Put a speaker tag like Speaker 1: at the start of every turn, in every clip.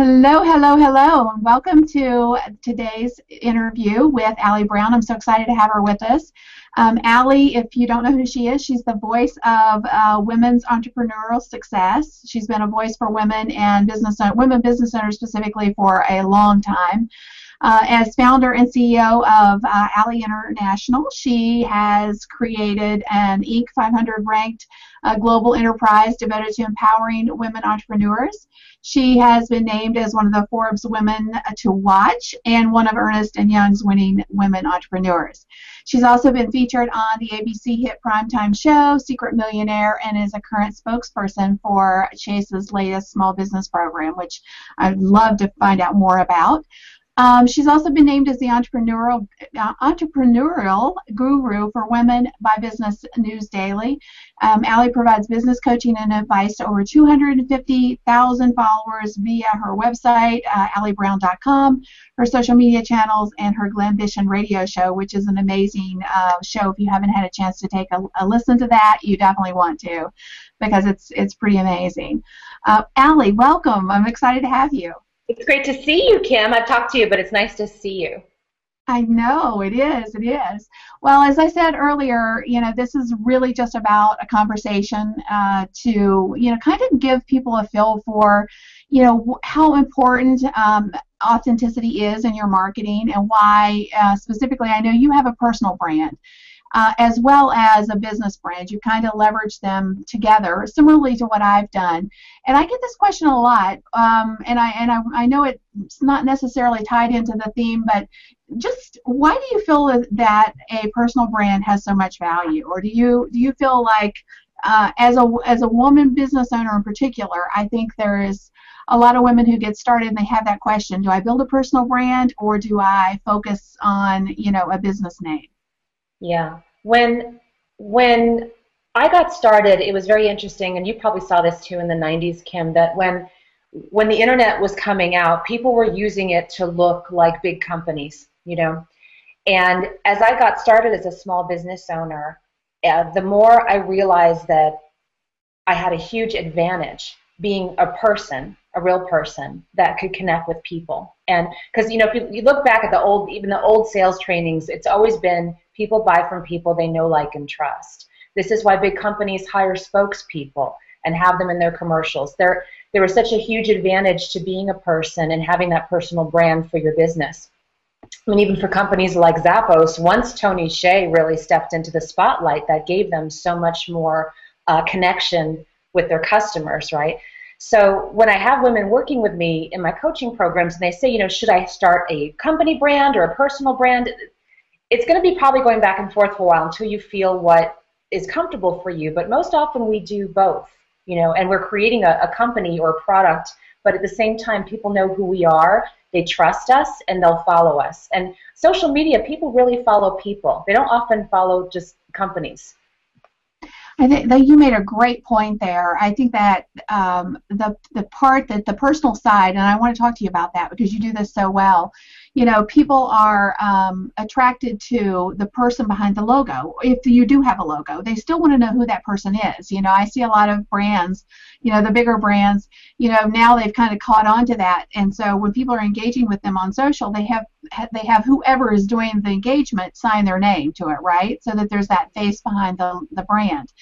Speaker 1: Hello, hello, hello, and welcome to today's interview with Allie Brown. I'm so excited to have her with us. Allie, if you don't know who she is, she's the voice of women's entrepreneurial success. She's been a voice for women and women business owners specifically for a long time. As founder and CEO of Allie International, she has created an Inc. 500 ranked global enterprise devoted to empowering women entrepreneurs. She has been named as one of the Forbes Women to Watch and one of Ernst & Young's winning women entrepreneurs. She's also been featured on the ABC hit primetime show, Secret Millionaire, and is a current spokesperson for Chase's latest small business program, which I'd love to find out more about. She's also been named as the entrepreneurial guru for women by Business News Daily. Allie provides business coaching and advice to over 250,000 followers via her website, alliebrown.com, her social media channels, and her Glenvision radio show, which is an amazing show. If you haven't had a chance to take a listen to that, you definitely want to, because it's pretty amazing. Allie, welcome. I'm excited to have you.
Speaker 2: It's great to see you, Kim. I've talked to you, but it's nice to see you.
Speaker 1: I know, it is. Well, as I said earlier, this is really just about a conversation to, kind of give people a feel for, how important authenticity is in your marketing and why, specifically, I know you have a personal brand. As well as a business brand. You kind of leverage them together, similarly to what I've done. And I get this question a lot, and I know it's not necessarily tied into the theme, but just why do you feel that a personal brand has so much value? Or do you feel like, as a woman business owner in particular, I think there is a lot of women who get started and they have that question: do I build a personal brand or do I focus on a business name?
Speaker 2: Yeah. When I got started, it was very interesting, and you probably saw this too in the 90s, Kim, that when the internet was coming out, people were using it to look like big companies, And as I got started as a small business owner, the more I realized that I had a huge advantage being a person, a real person that could connect with people. And because, if you look back at even the old sales trainings, it's always been people buy from people they know, like, and trust. This is why big companies hire spokespeople and have them in their commercials. There was such a huge advantage to being a person and having that personal brand for your business. I mean, even for companies like Zappos, once Tony Hsieh really stepped into the spotlight, that gave them so much more connection with their customers, right? So when I have women working with me in my coaching programs and they say, should I start a company brand or a personal brand? It's going to be probably going back and forth for a while until you feel what is comfortable for you. But most often we do both, and we're creating a company or a product, but at the same time people know who we are, they trust us, and they'll follow us. And social media, people really follow people. They don't often follow just companies.
Speaker 1: I think that you made a great point there. I think that the part that the personal side, and I want to talk to you about that because you do this so well. People are attracted to the person behind the logo. If you do have a logo, they still want to know who that person is. I see a lot of brands, the bigger brands, now they've kind of caught on to that. And so when people are engaging with them on social, they have whoever is doing the engagement sign their name to it, right? So that there's that face behind the brand.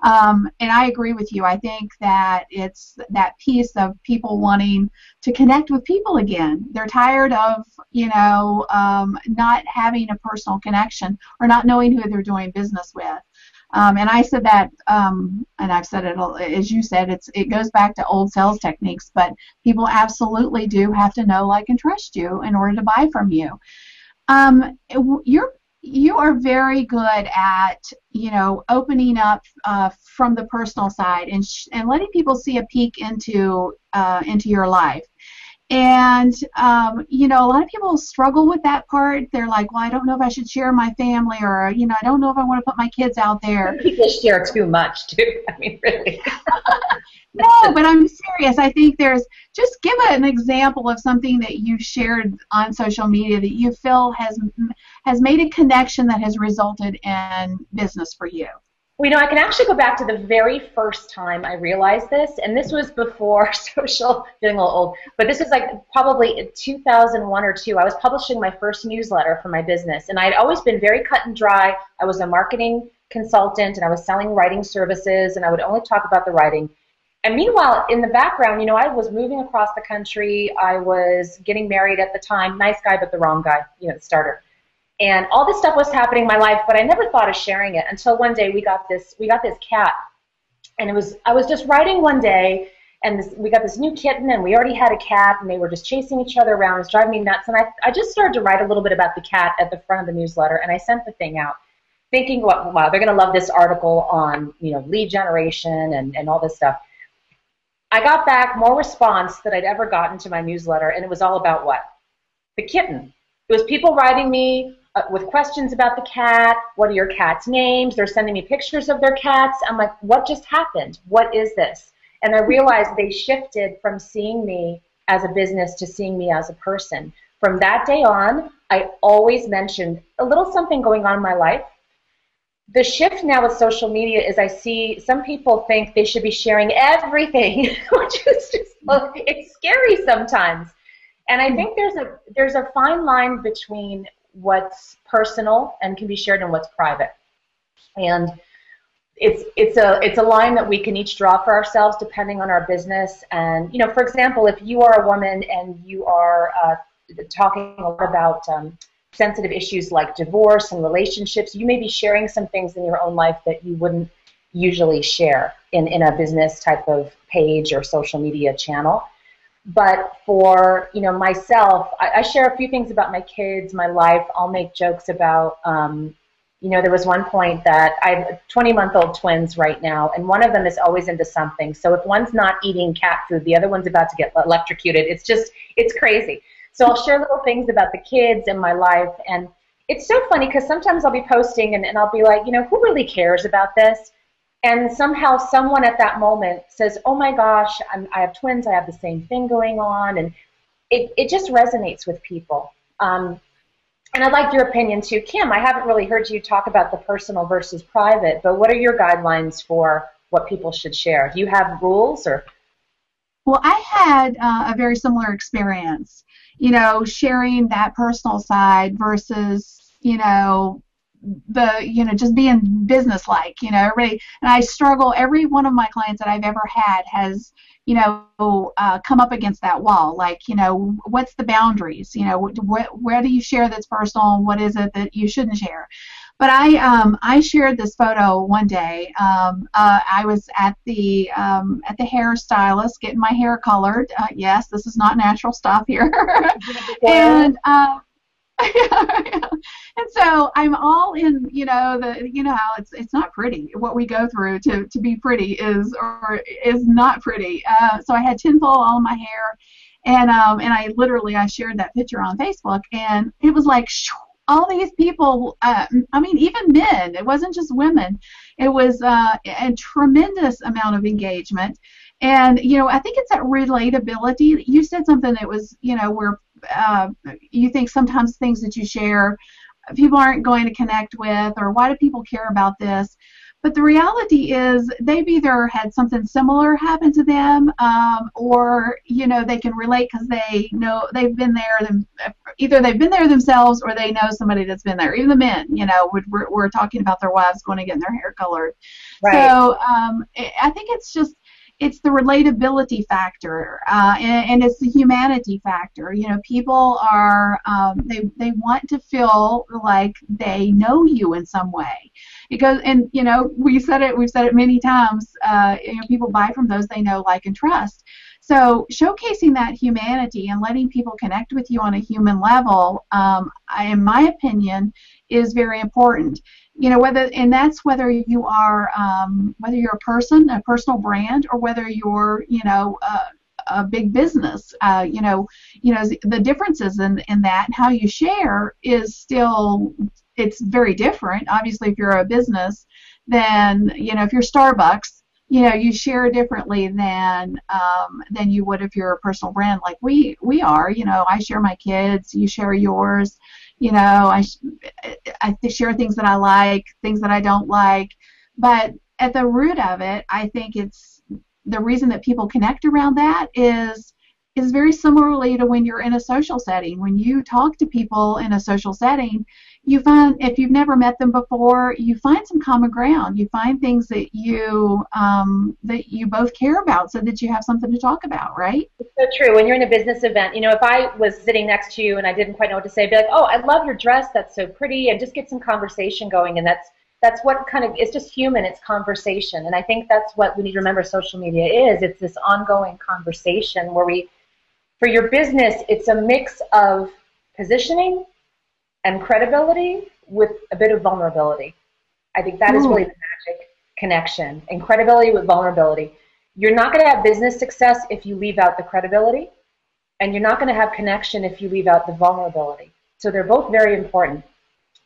Speaker 1: And I agree with you. I think that it's that piece of people wanting to connect with people again. They're tired of, not having a personal connection or not knowing who they're doing business with. And I said that, and I've said it, as you said, it goes back to old sales techniques, but people absolutely do have to know, like, and trust you in order to buy from you. You are very good at, opening up from the personal side and letting people see a peek into your life. And, a lot of people struggle with that part. They're like, well, I don't know if I should share my family, or, I don't know if I want to put my kids out there.
Speaker 2: People share too much, too. I mean, really.
Speaker 1: No, but I'm serious. I think just give an example of something that you've shared on social media that you feel has made a connection that has resulted in business for you.
Speaker 2: Well, I can actually go back to the very first time I realized this, and this was before social, getting a little old, but this was like probably in 2001 or 2. I was publishing my first newsletter for my business, and I'd always been very cut and dry. I was a marketing consultant, and I was selling writing services, and I would only talk about the writing. And meanwhile, in the background, I was moving across the country. I was getting married at the time. Nice guy, but the wrong guy, the starter. And all this stuff was happening in my life, but I never thought of sharing it until one day we got this cat. And I was just writing one day, and we got this new kitten, and we already had a cat, and they were just chasing each other around. It was driving me nuts. And I just started to write a little bit about the cat at the front of the newsletter, and I sent the thing out, thinking, wow, they're going to love this article on lead generation and all this stuff. I got back more response than I'd ever gotten to my newsletter, and it was all about what? The kitten. It was people writing me with questions about the cat. What are your cat's names? They're sending me pictures of their cats. I'm like, what just happened? What is this? And I realized they shifted from seeing me as a business to seeing me as a person. From that day on, I always mentioned a little something going on in my life. The shift now with social media is I see some people think they should be sharing everything, which is just, it's scary sometimes. And I think there's a fine line between what's personal and can be shared and what's private. And it's a line that we can each draw for ourselves depending on our business. And for example, if you are a woman and you are talking a lot about sensitive issues like divorce and relationships, you may be sharing some things in your own life that you wouldn't usually share in a business type of page or social media channel. But for myself, I share a few things about my kids, my life. I'll make jokes about, there was one point that I have 20-month-old twins right now, and one of them is always into something. So if one's not eating cat food, the other one's about to get electrocuted. It's crazy. So I'll share little things about the kids and my life, and it's so funny because sometimes I'll be posting and I'll be like, who really cares about this? And somehow someone at that moment says, oh my gosh, I have twins, I have the same thing going on, and it just resonates with people. And I'd like your opinion too. Kim, I haven't really heard you talk about the personal versus private, but what are your guidelines for what people should share? Do you have rules or?
Speaker 1: Well, I had a very similar experience, sharing that personal side versus, just being business-like, everybody, and I struggle. Every one of my clients that I've ever had has, come up against that wall. Like, what's the boundaries? Where do you share that's personal, and what is it that you shouldn't share? But I shared this photo one day. I was at the hairstylist getting my hair colored. Yes, this is not natural stuff here. And and so I'm all in, how it's not pretty. What we go through to be pretty is not pretty. So I had tinfoil all in my hair, and I shared that picture on Facebook, and it was like all these people. Even men. It wasn't just women. It was a tremendous amount of engagement. And, I think it's that relatability. You said something that was, where you think sometimes things that you share people aren't going to connect with, or why do people care about this? But the reality is they've either had something similar happen to them, or, they can relate because they know they've been there. Either they've been there themselves or they know somebody that's been there. Even the men, we're talking about their wives going to get their hair colored. Right. So I think it's the relatability factor, and it's the humanity factor. People are they want to feel like they know you in some way. Because, and we've said it many times. People buy from those they know, like, and trust. So showcasing that humanity and letting people connect with you on a human level, in my opinion, is very important. Whether you are whether you're a person, a personal brand, or whether you're a big business. The differences in that and how you share is still, it's very different. Obviously, if you're a business, then if you're Starbucks, you share differently than you would if you're a personal brand like we are. I share my kids, you share yours. I share things that I like, things that I don't like. But at the root of it, I think it's the reason that people connect around that is very similarly to when you're in a social setting. When you talk to people in a social setting, you find, if you've never met them before, you find some common ground. You find things that you both care about, so that you have something to talk about, right?
Speaker 2: It's so true. When you're in a business event, if I was sitting next to you and I didn't quite know what to say, I'd be like, "Oh, I love your dress. That's so pretty," and just get some conversation going. And that's what kind of, it's just human. It's conversation, and I think that's what we need to remember. Social media is. It's this ongoing conversation where for your business, it's a mix of positioning and credibility with a bit of vulnerability. I think that is really the magic connection, and credibility with vulnerability. You're not going to have business success if you leave out the credibility, and you're not going to have connection if you leave out the vulnerability. So they're both very important.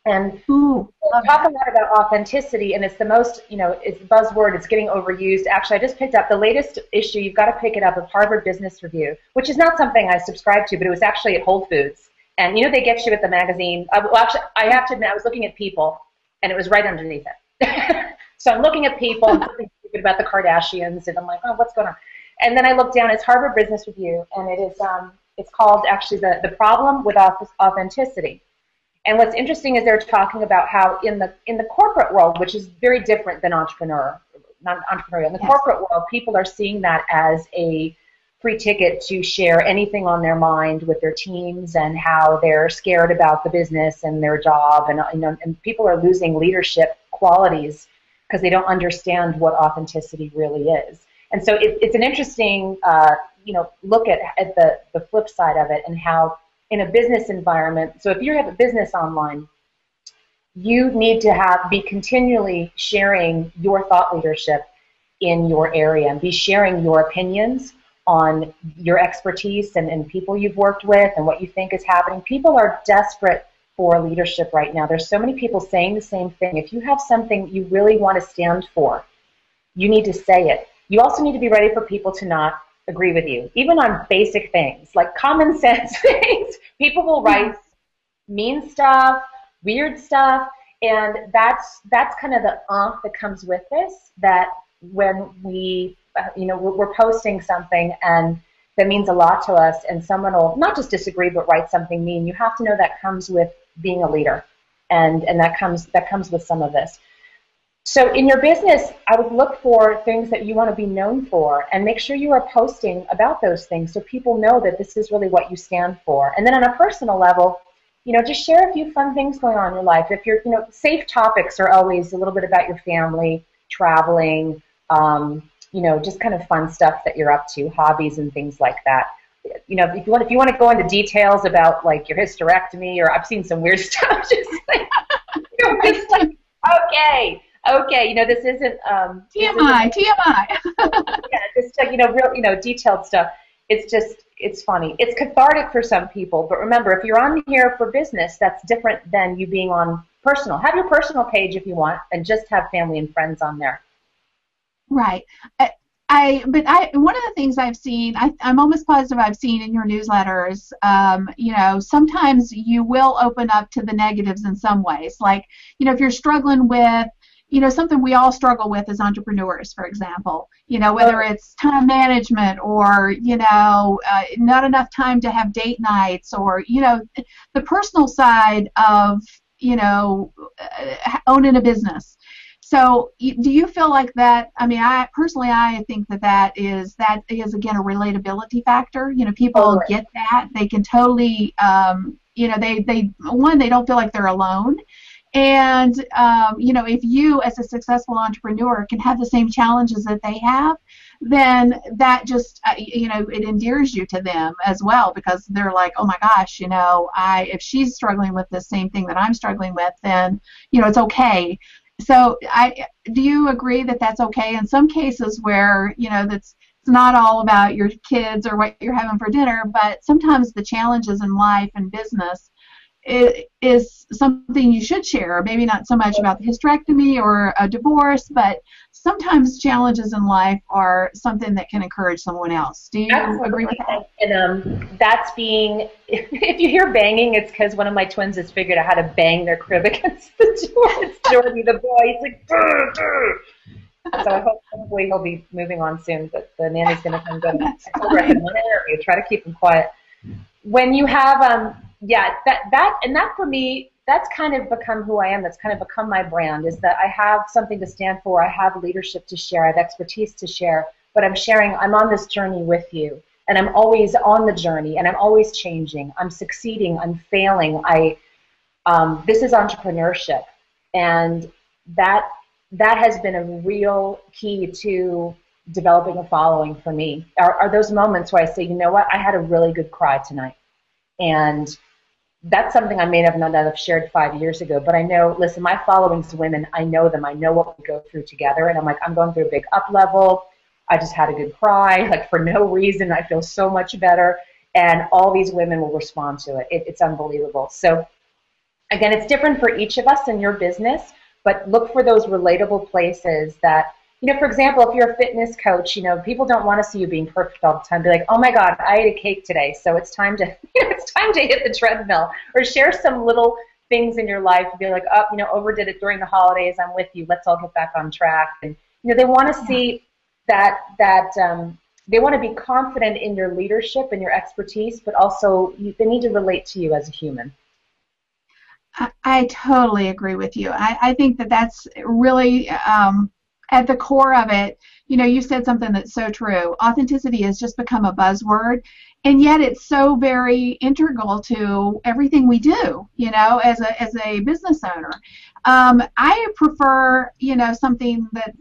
Speaker 2: And we'll talk a lot about authenticity, and it's the most, it's a buzzword, it's getting overused. Actually, I just picked up the latest issue, you've got to pick it up, of Harvard Business Review, which is not something I subscribe to, but it was actually at Whole Foods. And they get you at the magazine. Well, actually, I have to admit, I was looking at People, and it was right underneath it. So I'm looking at People and something stupid about the Kardashians, and I'm like, oh, what's going on? And then I look down, it's Harvard Business Review, and it is, it's called actually the problem with authenticity. And what's interesting is they're talking about how in the corporate world, which is very different than not entrepreneurial, in the corporate world, people are seeing that as a free ticket to share anything on their mind with their teams, and how they're scared about the business and their job, and people are losing leadership qualities because they don't understand what authenticity really is. And so it's an interesting look at the flip side of it, and how in a business environment, so if you have a business online, you need to be continually sharing your thought leadership in your area, and be sharing your opinions on your expertise and people you've worked with and what you think is happening. People are desperate for leadership right now. There's so many people saying the same thing. If you have something you really want to stand for, you need to say it. You also need to be ready for people to not agree with you, even on basic things, like common sense things. People will write mean stuff, weird stuff, and that's kind of the that comes with this, that when we're posting something and that means a lot to us, and someone will not just disagree but write something mean, you have to know that comes with being a leader, and that comes with some of this. So in your business, I would look for things that you want to be known for, and make sure you are posting about those things so people know that this is really what you stand for. And then on a personal level, just share a few fun things going on in your life. If you're, safe topics are always a little bit about your family, traveling, just kind of fun stuff that you're up to, hobbies and things like that. If you want to go into details about like your hysterectomy, or I've seen some weird stuff, just like, okay, this isn't
Speaker 1: TMI.
Speaker 2: Yeah, just like real detailed stuff. It's funny. It's cathartic for some people, but remember, if you're on here for business, that's different than you being on personal. Have your personal page if you want, and just have family and friends on there.
Speaker 1: Right. But one of the things I've seen, I'm almost positive I've seen in your newsletters, sometimes you will open up to the negatives in some ways. Like, if you're struggling with, something we all struggle with as entrepreneurs, for example, whether it's time management, or, not enough time to have date nights, or, the personal side of, owning a business. So do you feel like that? I mean, I think that is again a relatability factor. People get that. They can totally, they don't feel like they're alone. And, if you as a successful entrepreneur can have the same challenges that they have, then that just, it endears you to them as well, because they're like, oh my gosh, if she's struggling with the same thing that I'm struggling with, then, it's okay. So do you agree that that's okay in some cases where, it's not all about your kids or what you're having for dinner, but sometimes the challenges in life and business, is something you should share. Maybe not so much about the hysterectomy or a divorce, but sometimes challenges in life are something that can encourage someone else. Do you
Speaker 2: Absolutely.
Speaker 1: agree with that?
Speaker 2: And that's being, if you hear banging, it's because one of my twins has figured out how to bang their crib against the door. It's Jordy the boy. He's like, brr, brr. So I hope hopefully he'll be moving on soon, but the nanny's going to come get him. I told her I had one area, try to keep him quiet. When you have, that for me, that's kind of become who I am. That's kind of become my brand, is that I have something to stand for. I have leadership to share. I have expertise to share. But I'm on this journey with you. And I'm always on the journey. And I'm always changing. I'm succeeding. I'm failing. This is entrepreneurship. And that has been a real key to developing a following for me. Are those moments where I say, you know what, I had a really good cry tonight. And that's something I may have not have shared 5 years ago, but I know, listen, my following's women, I know them, I know what we go through together, and I'm like, I'm going through a big up level, I just had a good cry, like for no reason, I feel so much better, and all these women will respond to it. It's unbelievable. So again, it's different for each of us in your business, but look for those relatable places that, you know, for example, if you're a fitness coach, you know, people don't want to see you being perfect all the time. Be like, oh my God, I ate a cake today, so it's time to, it's time to hit the treadmill. Or share some little things in your life. Be like, oh, you know, overdid it during the holidays. I'm with you. Let's all get back on track. And you know, they want to see that they want to be confident in your leadership and your expertise, but also they need to relate to you as a human.
Speaker 1: I totally agree with you. I think that's really at the core of it. You know, you said something that's so true. Authenticity has just become a buzzword, and yet it's so very integral to everything we do, you know, as a business owner. I prefer, you know, something that,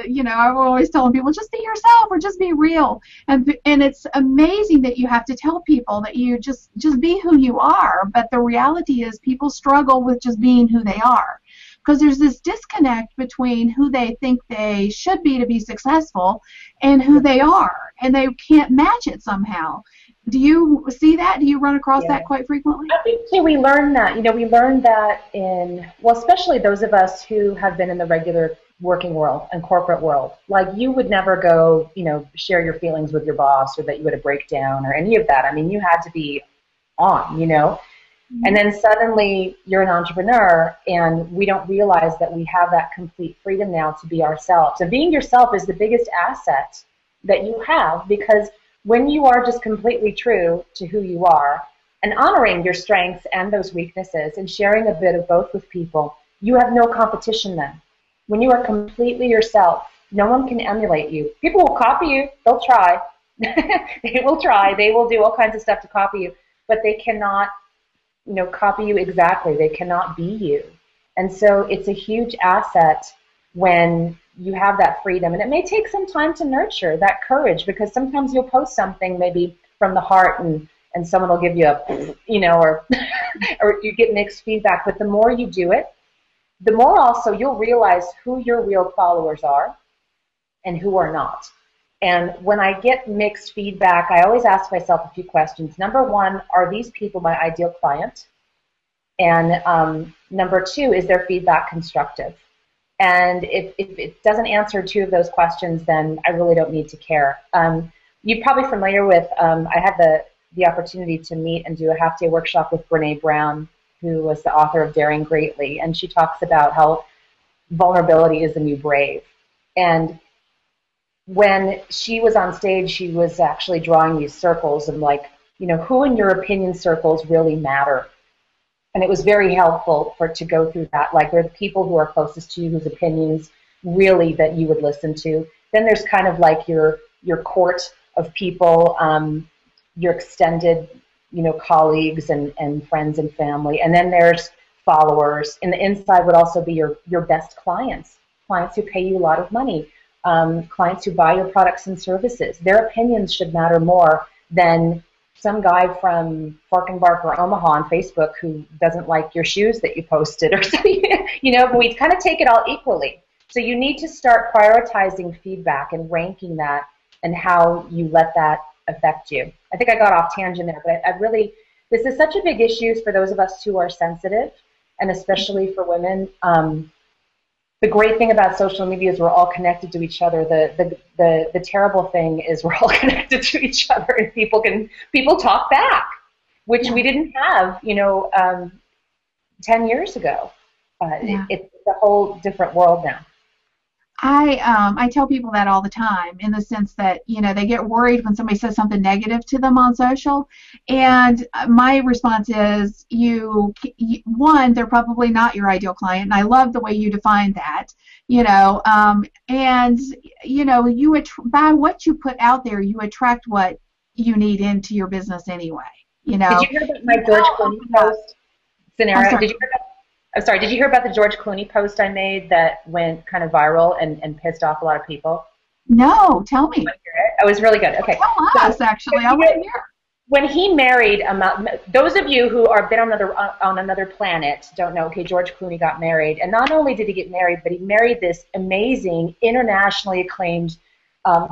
Speaker 1: you know, I'm always telling people, just be yourself or just be real. And it's amazing that you have to tell people that you just be who you are. But the reality is people struggle with just being who they are, because there's this disconnect between who they think they should be to be successful and who they are, and they can't match it somehow. Do you see that? Do you run across that quite frequently?
Speaker 2: I think too, we learn that. You know, we learn that in, well, especially those of us who have been in the regular working world and corporate world. Like, you would never go, you know, share your feelings with your boss, or that you had a breakdown or any of that. I mean, you had to be on, you know. And then suddenly you're an entrepreneur, and we don't realize that we have that complete freedom now to be ourselves. And being yourself is the biggest asset that you have, because when you are just completely true to who you are and honoring your strengths and those weaknesses and sharing a bit of both with people, you have no competition then. When you are completely yourself, no one can emulate you. People will copy you. They'll try. They will try. They will do all kinds of stuff to copy you, but they cannot, you know, copy you exactly. They cannot be you. And so it's a huge asset when you have that freedom. And it may take some time to nurture that courage, because sometimes you'll post something maybe from the heart and someone will give you a, you know, or you get mixed feedback. But the more you do it, the more also you'll realize who your real followers are and who are not. And when I get mixed feedback, I always ask myself a few questions. Number one, are these people my ideal client? And number two, is their feedback constructive? And if it doesn't answer two of those questions, then I really don't need to care. You're probably familiar with, I had the opportunity to meet and do a half-day workshop with Brene Brown, who was the author of Daring Greatly, and she talks about how vulnerability is the new brave. And when she was on stage, she was actually drawing these circles and like, you know, who in your opinion circles really matter? And it was very helpful to go through that. Like, there are the people who are closest to you, whose opinions really that you would listen to. Then there's kind of like your court of people, your extended, you know, colleagues and friends and family. And then there's followers. And the inside would also be your best clients who pay you a lot of money, clients who buy your products and services. Their opinions should matter more than some guy from Farkenbark or Omaha on Facebook who doesn't like your shoes that you posted or something. You know, but we kind of take it all equally. So you need to start prioritizing feedback and ranking that and how you let that affect you. I think I got off tangent there, but I really, this is such a big issue for those of us who are sensitive, and especially for women. The great thing about social media is we're all connected to each other. The terrible thing is we're all connected to each other, and people talk back, which we didn't have, 10 years ago. It's a whole different world now.
Speaker 1: I tell people that all the time, in the sense that, they get worried when somebody says something negative to them on social, and my response is, one, they're probably not your ideal client, and I love the way you define that, and by what you put out there, you attract what you need into your business anyway.
Speaker 2: Did you hear about my George Clooney post scenario? Did you hear about the George Clooney post I made that went kind of viral and pissed off a lot of people?
Speaker 1: No, tell me.
Speaker 2: It was really good. Okay.
Speaker 1: Tell us, actually. I want to hear.
Speaker 2: When he married, those of you who are been on another planet don't know, okay, George Clooney got married. And not only did he get married, but he married this amazing, internationally acclaimed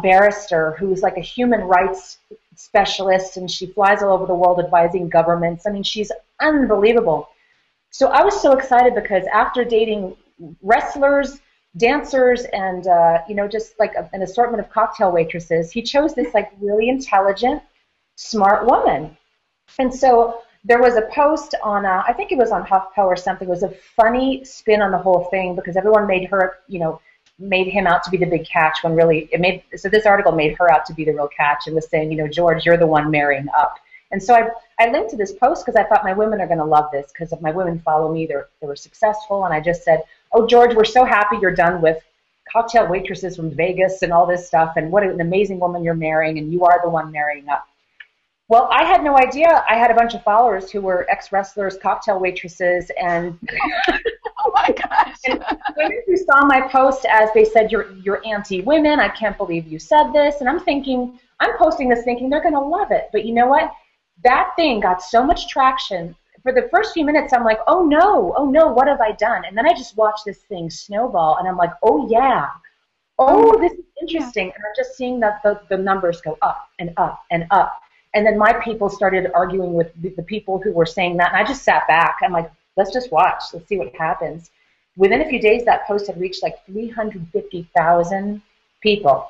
Speaker 2: barrister who's like a human rights specialist, and she flies all over the world advising governments. I mean, she's unbelievable. So I was so excited because after dating wrestlers, dancers, and just like an assortment of cocktail waitresses, he chose this like really intelligent, smart woman. And so there was a post on, I think it was on HuffPo or something. It was a funny spin on the whole thing because everyone made him out to be the big catch when really so this article made her out to be the real catch and was saying, George, you're the one marrying up. And so I linked to this post because I thought my women are going to love this because if my women follow me, they were successful. And I just said, oh, George, we're so happy you're done with cocktail waitresses from Vegas and all this stuff. And what an amazing woman you're marrying. And you are the one marrying up. Well, I had no idea. I had a bunch of followers who were ex-wrestlers, cocktail waitresses, and
Speaker 1: oh my gosh.
Speaker 2: And women who saw my post as they said, you're anti-women. I can't believe you said this. And I'm posting this thinking they're going to love it. But you know what? That thing got so much traction. For the first few minutes, I'm like, oh no, what have I done? And then I just watched this thing snowball, and I'm like, oh yeah, this is interesting. And I'm just seeing that the numbers go up and up and up. And then my people started arguing with the people who were saying that, and I just sat back. I'm like, let's just watch. Let's see what happens. Within a few days, that post had reached like 350,000 people.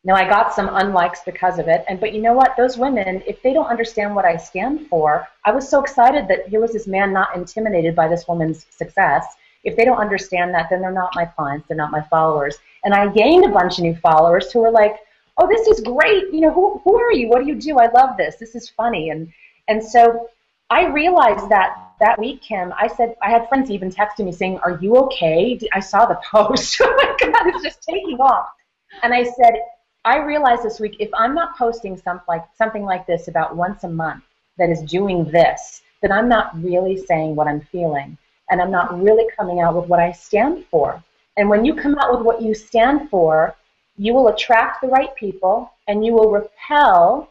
Speaker 2: Now, I got some unlikes because of it, but you know what? Those women, if they don't understand what I stand for, I was so excited that here was this man not intimidated by this woman's success. If they don't understand that, then they're not my clients, they're not my followers. And I gained a bunch of new followers who were like, oh, this is great. Who are you? What do you do? I love this. This is funny. And so I realized that week, Kim, I had friends even texting me saying, are you okay? I saw the post. Oh my God, it's just taking off. And I said, I realized this week, if I'm not posting something like this about once a month that is doing this, then I'm not really saying what I'm feeling, and I'm not really coming out with what I stand for. And when you come out with what you stand for, you will attract the right people, and you will repel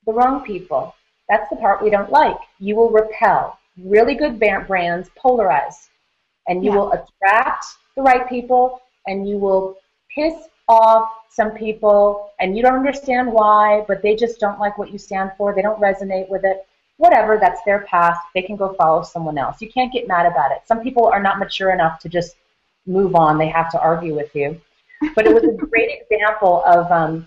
Speaker 2: the wrong people. That's the part we don't like. You will repel. Really good brands polarize, and you will attract the right people, and you will piss off some people, and you don't understand why, but they just don't like what you stand for. They don't resonate with it. Whatever, that's their path. They can go follow someone else. You can't get mad about it. Some people are not mature enough to just move on. They have to argue with you. But it was a great example of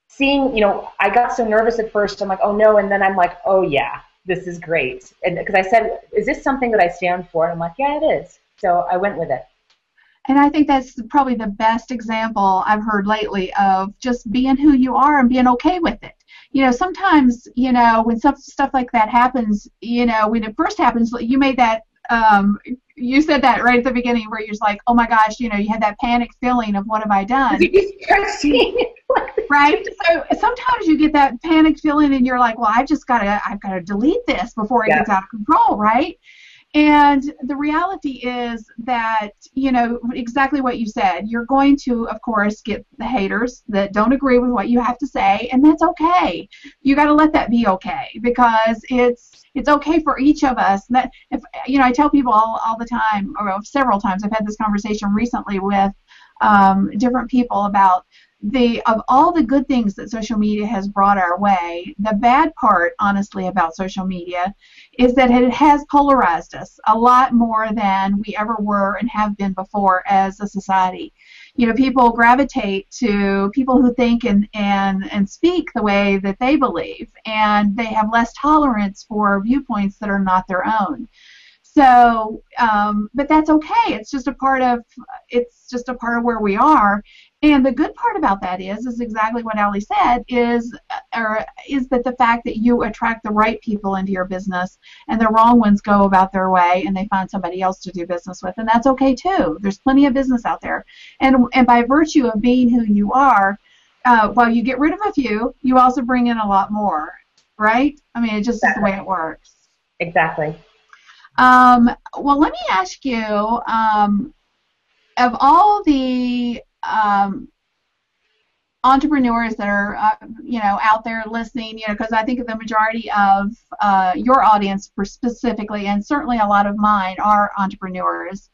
Speaker 2: seeing, I got so nervous at first. I'm like, oh no, and then I'm like, oh yeah, this is great. And because I said, is this something that I stand for? And I'm like, yeah, it is. So I went with it.
Speaker 1: And I think that's probably the best example I've heard lately of just being who you are and being okay with it. Sometimes, when stuff like that happens, when it first happens, you made that, you said that right at the beginning where you're just like, oh my gosh, you had that panic feeling of what have I done? Right? So sometimes you get that panic feeling and you're like, well, I've got to delete this before it gets out of control, right? And the reality is that, exactly what you said. You're going to, of course, get the haters that don't agree with what you have to say, and that's okay. You got to let that be okay because it's okay for each of us. That I tell people all the time, or several times. I've had this conversation recently with different people about of all the good things that social media has brought our way, the bad part, honestly, about social media is that it has polarized us a lot more than we ever were and have been before as a society. You know, people gravitate to people who think and speak the way that they believe, and they have less tolerance for viewpoints that are not their own. So, but that's okay. It's just a part of where we are. And the good part about that is exactly what Ali said, is that the fact that you attract the right people into your business, and the wrong ones go about their way and they find somebody else to do business with, and that's okay too. There's plenty of business out there, and by virtue of being who you are, while you get rid of a few, you also bring in a lot more, right? I mean, it just is the way it works.
Speaker 2: Exactly.
Speaker 1: Well, let me ask you, of all the entrepreneurs that are, out there listening, because I think the majority of your audience specifically, and certainly a lot of mine, are entrepreneurs.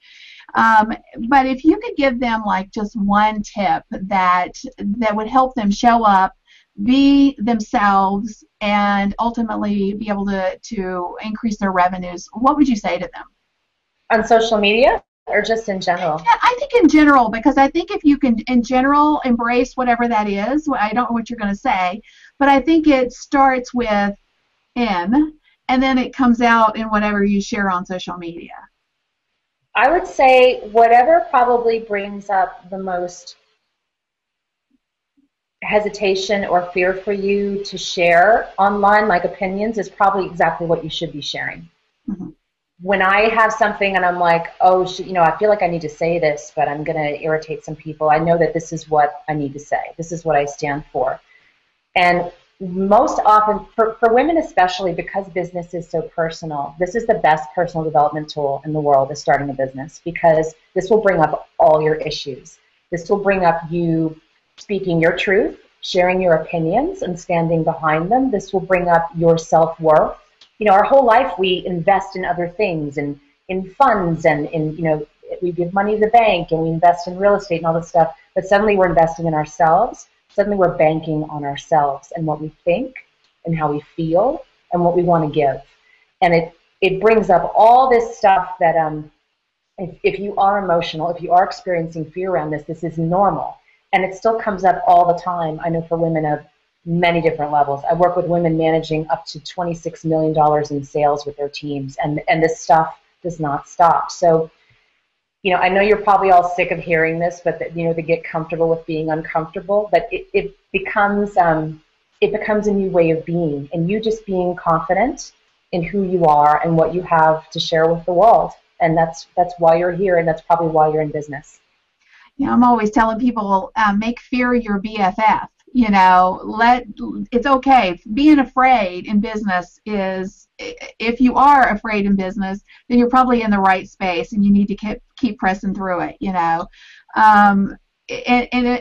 Speaker 1: But if you could give them like just one tip that would help them show up, be themselves, and ultimately be able to increase their revenues, what would you say to them?
Speaker 2: On social media or just in general?
Speaker 1: Yeah, I think in general, because I think if you can, in general, embrace whatever that is, I don't know what you're going to say, but I think it starts with in, and then it comes out in whatever you share on social media.
Speaker 2: I would say whatever probably brings up the most hesitation or fear for you to share online, like opinions, is probably exactly what you should be sharing. Mm-hmm. When I have something and I'm like, oh, I feel like I need to say this, but I'm going to irritate some people, I know that this is what I need to say. This is what I stand for. And most often, for women especially, because business is so personal, this is the best personal development tool in the world, is starting a business, because this will bring up all your issues. This will bring up you speaking your truth, sharing your opinions, and standing behind them. This will bring up your self-worth. Our whole life we invest in other things, and in funds, and we give money to the bank, and we invest in real estate and all this stuff, but suddenly we're investing in ourselves. Suddenly we're banking on ourselves and what we think and how we feel and what we want to give. And it brings up all this stuff that if you are emotional, if you are experiencing fear around this is normal. And it still comes up all the time. I know for women of many different levels. I work with women managing up to $26 million in sales with their teams, and this stuff does not stop. So, I know you're probably all sick of hearing this, but to get comfortable with being uncomfortable, but it becomes a new way of being, and you just being confident in who you are and what you have to share with the world. And that's why you're here, and that's probably why you're in business.
Speaker 1: I'm always telling people, make fear your BFF. It's okay. Being afraid in business is, if you are afraid in business, then you're probably in the right space, and you need to keep pressing through it. And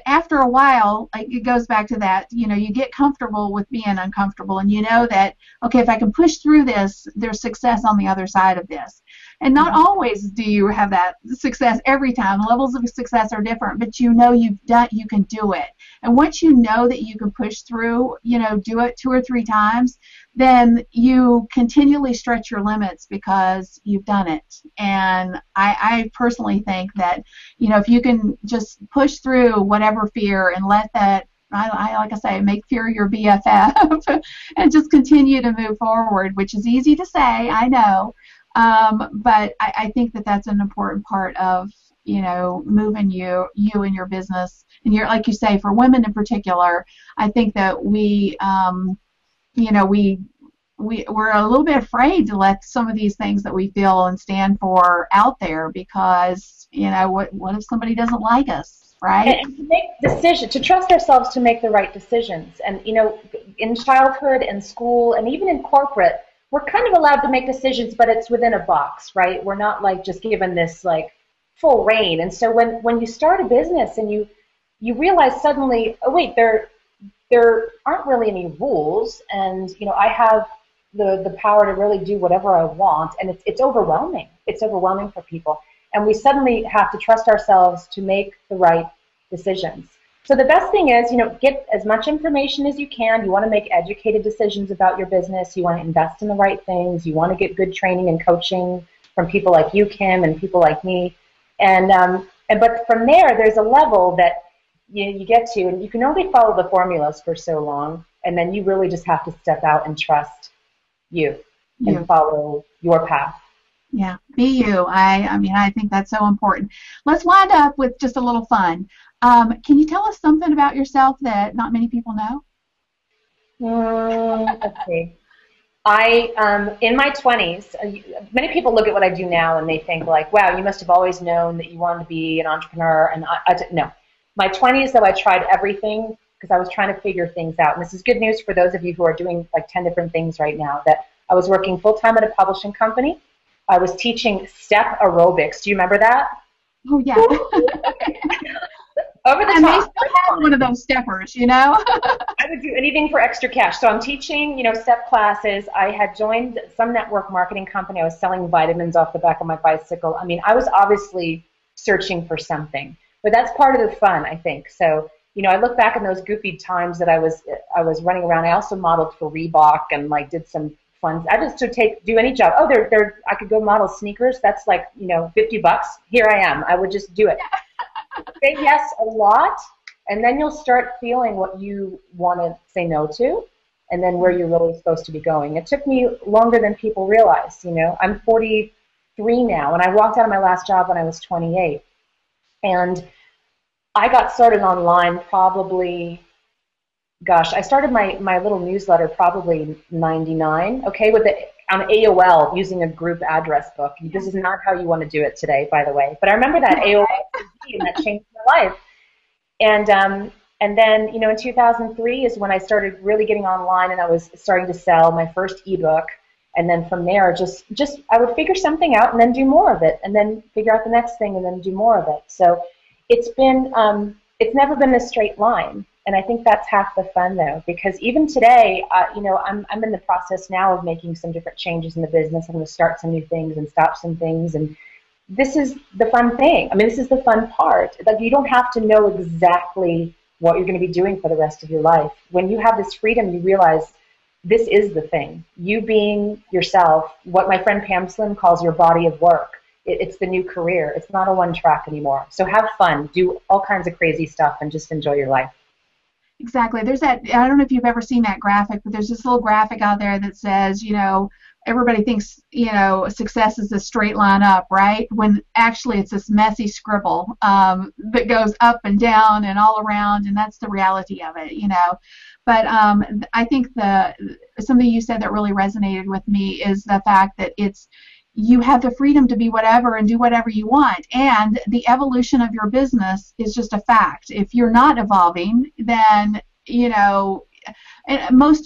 Speaker 1: after a while, it goes back to that. You get comfortable with being uncomfortable, and you know that, okay, if I can push through this, there's success on the other side of this. And not always do you have that success every time. Levels of success are different, but you can do it. And once you know that you can push through, do it 2 or 3 times, then you continually stretch your limits because you've done it. And I personally think that, if you can just push through whatever fear and let that, like I say, make fear your BFF and just continue to move forward, which is easy to say, I know. But I think that that's an important part of, moving you and your business. And like you say, for women in particular, I think that we're a little bit afraid to let some of these things that we feel and stand for out there, because, what if somebody doesn't like us, right?
Speaker 2: And to make decisions, to trust ourselves to make the right decisions. And, in childhood and school and even in corporate, we're kind of allowed to make decisions, but it's within a box, right? We're not just given this full reign. And so when you start a business and you realize suddenly, oh wait, there aren't really any rules, and I have the power to really do whatever I want, and it's overwhelming. It's overwhelming for people, and we suddenly have to trust ourselves to make the right decisions. So the best thing is, get as much information as you can. You want to make educated decisions about your business. You want to invest in the right things. You want to get good training and coaching from people like you, Kim, and people like me. But from there's a level that you get to, and you can only follow the formulas for so long, and then you really just have to step out and trust you and follow your path.
Speaker 1: Yeah, be you. I think that's so important. Let's wind up with just a little fun. Can you tell us something about yourself that not many people know?
Speaker 2: Let's see. In my 20s, many people look at what I do now and they think like, wow, you must have always known that you wanted to be an entrepreneur. And no. My 20s, though, I tried everything because I was trying to figure things out. And this is good news for those of you who are doing like 10 different things right now, that I was working full-time at a publishing company. I was teaching step aerobics. Do you remember that?
Speaker 1: Oh, yeah.
Speaker 2: Over the
Speaker 1: and
Speaker 2: top.
Speaker 1: They still have one of those steppers,
Speaker 2: I would do anything for extra cash. So I'm teaching, step classes. I had joined some network marketing company. I was selling vitamins off the back of my bicycle. I mean, I was obviously searching for something. But that's part of the fun, I think. So, I look back in those goofy times that I was running around. I also modeled for Reebok and like did some fun. I just do any job. Oh, I could go model sneakers. That's like $50. Here I am. I would just do it. Say yes a lot, and then you'll start feeling what you want to say no to, and then where you're really supposed to be going. It took me longer than people realize. I'm 43 now, and I walked out of my last job when I was 28. And I got started online probably, I started my little newsletter probably 99, okay, on AOL using a group address book. This is not how you want to do it today, by the way. But I remember that AOL and that changed my life. And then, in 2003 is when I started really getting online, and I was starting to sell my first ebook. And then from there, just I would figure something out and then do more of it, and then figure out the next thing and then do more of it. So it's it's never been a straight line. And I think that's half the fun, though, because even today, I'm in the process now of making some different changes in the business. I'm going to start some new things and stop some things, and this is the fun thing. I mean, this is the fun part. Like, you don't have to know exactly what you're going to be doing for the rest of your life. When you have this freedom, you realize this is the thing. You being yourself, what my friend Pam Slim calls your body of work. It's the new career. It's not a one track anymore. So have fun, do all kinds of crazy stuff, and just enjoy your life.
Speaker 1: Exactly. There's that, I don't know if you've ever seen that graphic, but there's this little graphic out there that says, everybody thinks, success is a straight line up, right? When actually it's this messy scribble that goes up and down and all around, and that's the reality of it, But I think something you said that really resonated with me is the fact that you have the freedom to be whatever and do whatever you want, and the evolution of your business is just a fact. If you're not evolving, then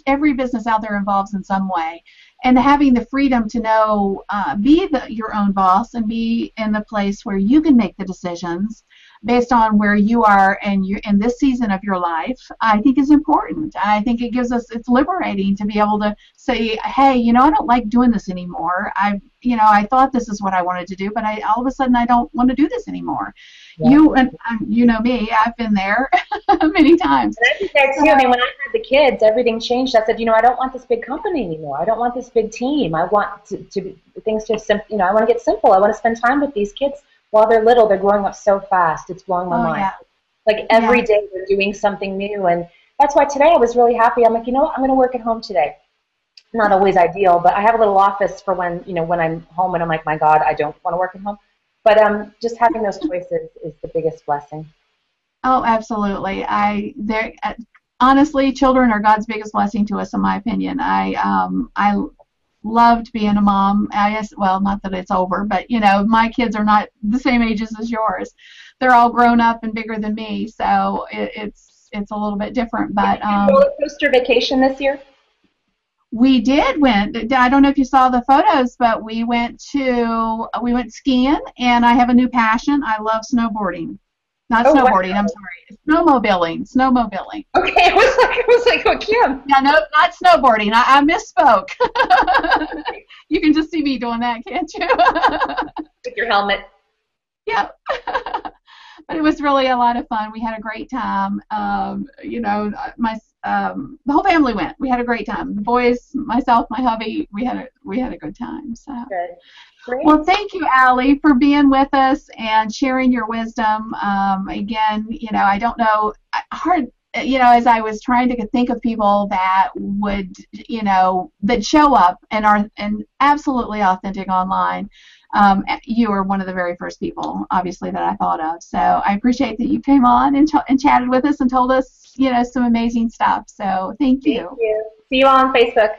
Speaker 1: every business out there evolves in some way, and having the freedom to know, be your own boss and be in the place where you can make the decisions based on where you are and you in this season of your life, I think is important. I think it's liberating to be able to say, hey, I don't like doing this anymore. I thought this is what I wanted to do, but all of a sudden I don't want to do this anymore. Yeah. You know me, I've been there many times.
Speaker 2: And I think that too. I mean, when I had the kids, everything changed. I said, I don't want this big company anymore. I don't want this big team. I want things to simple. I want to get simple. I want to spend time with these kids. While they're little, they're growing up so fast. It's blowing my mind. Yeah. Like every day they're doing something new, and that's why today I was really happy. I'm like, I'm going to work at home today. Not always ideal, but I have a little office for when I'm home and I'm like, my God, I don't want to work at home. But just having those choices is the biggest blessing.
Speaker 1: Oh, absolutely. Honestly, children are God's biggest blessing to us, in my opinion. I loved being a mom. I guess, well, not that it's over, but my kids are not the same ages as yours. They're all grown up and bigger than me, so it's a little bit different. But
Speaker 2: roller coaster vacation this year?
Speaker 1: We went. I don't know if you saw the photos, but we went skiing, and I have a new passion. I love snowboarding. Not snowboarding. Wow. I'm sorry. Snowmobiling.
Speaker 2: Okay, it was like, oh, Kim.
Speaker 1: Yeah, no, not snowboarding. I misspoke. You can just see me doing that, can't you?
Speaker 2: With your helmet.
Speaker 1: Yeah. But it was really a lot of fun. We had a great time. You know, the whole family went. We had a great time. The boys, myself, my hubby, we had a good time. So.
Speaker 2: Good. Great.
Speaker 1: Well, thank you, Allie, for being with us and sharing your wisdom. Again, you know, I don't know, you know, as I was trying to think of people that would, you know, that show up and are absolutely authentic online, you were one of the very first people, obviously, that I thought of. So I appreciate that you came on and chatted with us and told us, you know, some amazing stuff. So thank you.
Speaker 2: Thank you. See you on Facebook.